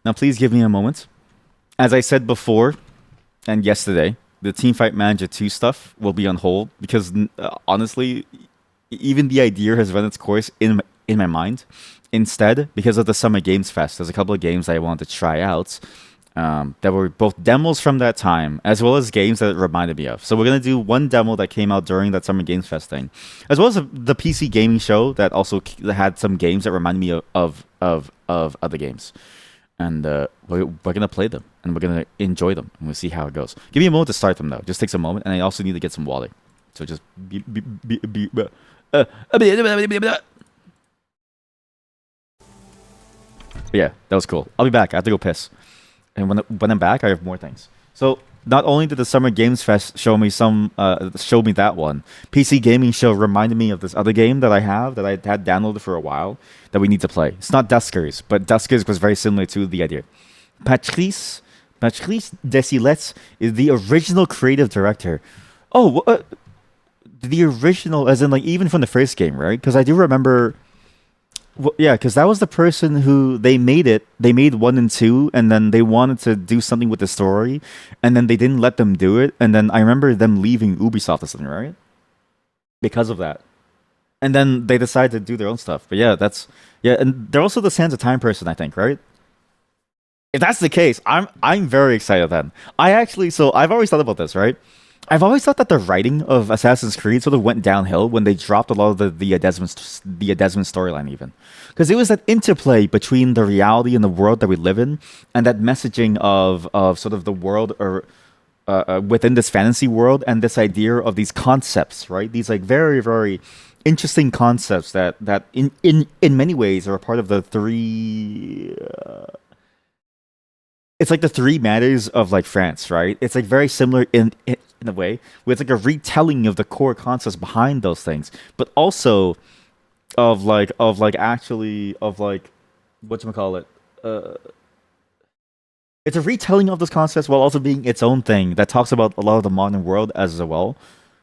Now, please give me a moment. As I said before and yesterday, the Teamfight Manager 2 stuff will be on hold because honestly, even the idea has run its course in my mind. Instead, because of the Summer Games Fest, there's a couple of games I wanted to try out that were both demos from that time as well as games that it reminded me of. So we're gonna do one demo that came out during that Summer Games Fest thing, as well as the PC gaming show that also had some games that reminded me of other games. And we're gonna play them and we're gonna enjoy them and we'll see how it goes. Give me a moment to start them though. Just takes a moment, and I also need to get some water. So just yeah, that was cool. I'll be back. I have to go piss. And when I'm back, I have more things. So not only did the Summer Games Fest show me that one, PC Gaming Show reminded me of this other game that I have that I had downloaded for a while that we need to play. It's not Duskers, but Duskers was very similar to the idea. Patrice Desilets is the original creative director. Oh, the original, as in like even from the first game, right? Because I do remember. Well, yeah, because that was the person who they made it. They made 1 and 2, and then they wanted to do something with the story, and then they didn't let them do it. And then I remember them leaving Ubisoft or something, right? Because of that. And then they decided to do their own stuff. But yeah, and they're also the Sands of Time person, I think, right? If that's the case, I'm very excited then. I've always thought about this, right? I've always thought that the writing of Assassin's Creed sort of went downhill when they dropped a lot of the Desmond storyline, even because it was that interplay between the reality and the world that we live in, and that messaging of sort of the world or within this fantasy world, and this idea of these concepts, right? These like very very interesting concepts that in many ways are a part of the three. It's like the three matters of like France, right? It's like very similar in a way, where it's like a retelling of the core concepts behind those things, but also of like whatchamacallit. It's a retelling of those concepts while also being its own thing that talks about a lot of the modern world as well.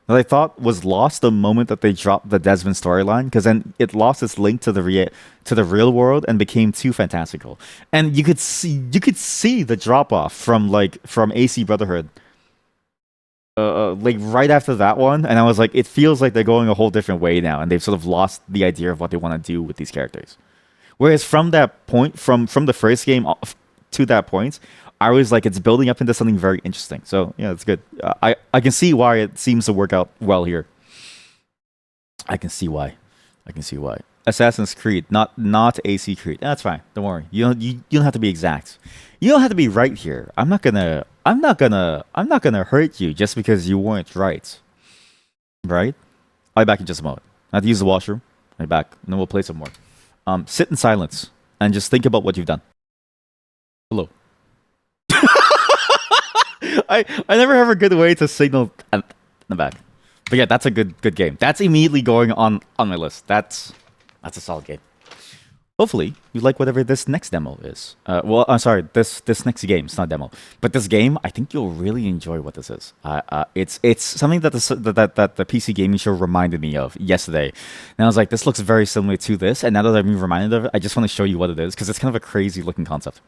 That I thought was lost the moment that they dropped the Desmond storyline, because then it lost its link to the real world and became too fantastical. And you could see the drop off from AC Brotherhood like right after that one, and I was like, it feels like they're going a whole different way now, and they've sort of lost the idea of what they want to do with these characters. Whereas from that point, from the first game to that point, I was like, it's building up into something very interesting. So yeah, it's good. I can see why it seems to work out well here. I can see why. Assassin's Creed, not AC Creed. That's fine. Don't worry. You don't have to be exact. You don't have to be right here. I'm not gonna hurt you just because you weren't right. Right? I'll be back in just a moment. I have to use the washroom. I'll be back, and then we'll play some more. Sit in silence and just think about what you've done. Hello. I never have a good way to signal in the back. But yeah, that's a good game. That's immediately going on my list. That's a solid game. Hopefully, you like whatever this next demo is. Well, I'm sorry, this next game. It's not demo, but this game, I think you'll really enjoy what this is. It's something that the PC gaming show reminded me of yesterday, and I was like, this looks very similar to this. And now that I'm being reminded of it, I just want to show you what it is because it's kind of a crazy looking concept.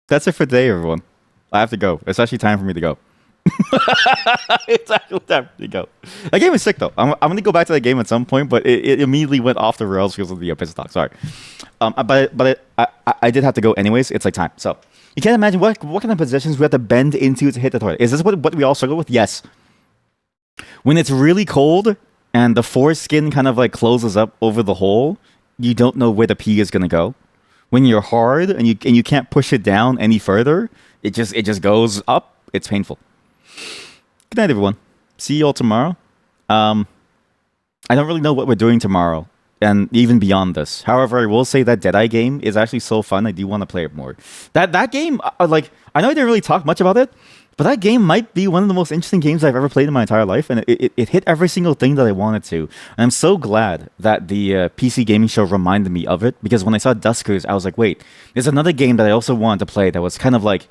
That's it for today, everyone. I have to go. It's actually time for me to go. It's actually time for me to go. That game is sick, though. I'm going to go back to that game at some point, but it immediately went off the rails because of the piss talk. Sorry. I did have to go anyways. It's like time. So you can't imagine what kind of positions we have to bend into to hit the toilet. Is this what we all struggle with? Yes. When it's really cold and the foreskin kind of like closes up over the hole, you don't know where the pee is going to go. When you're hard and you can't push it down any further, it just goes up. It's painful. Good night, everyone. See you all tomorrow. I don't really know what we're doing tomorrow, and even beyond this. However, I will say that Deadeye game is actually so fun. I do want to play it more. That game, like, I know I didn't really talk much about it, but that game might be one of the most interesting games I've ever played in my entire life, and it hit every single thing that I wanted to. And I'm so glad that the PC gaming show reminded me of it, because when I saw Duskers, I was like, wait, there's another game that I also wanted to play that was kind of like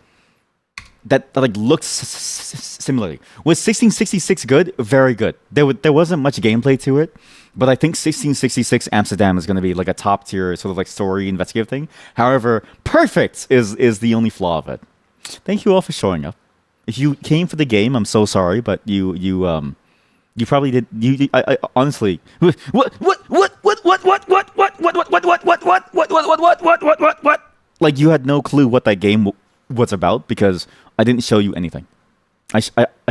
that like looks similarly. Was 1666 good? Very good. There wasn't much gameplay to it, but I think 1666 Amsterdam is going to be like a top tier sort of like story investigative thing. However, perfect is the only flaw of it. Thank you all for showing up. If you came for the game, I'm so sorry, but you probably did. I honestly, what? Like you had no clue what that game was about because I didn't show you anything. I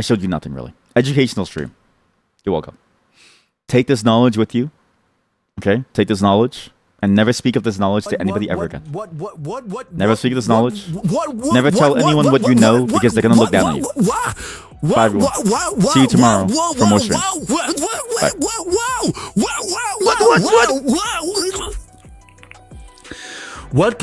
showed you nothing really. Educational stream. You're welcome. Take this knowledge with you. Okay, take this knowledge and never speak of this knowledge to anybody ever again. Never speak of this knowledge. Never tell anyone what you know because they're gonna look down on you. Bye everyone. See you tomorrow for more streams. Bye. What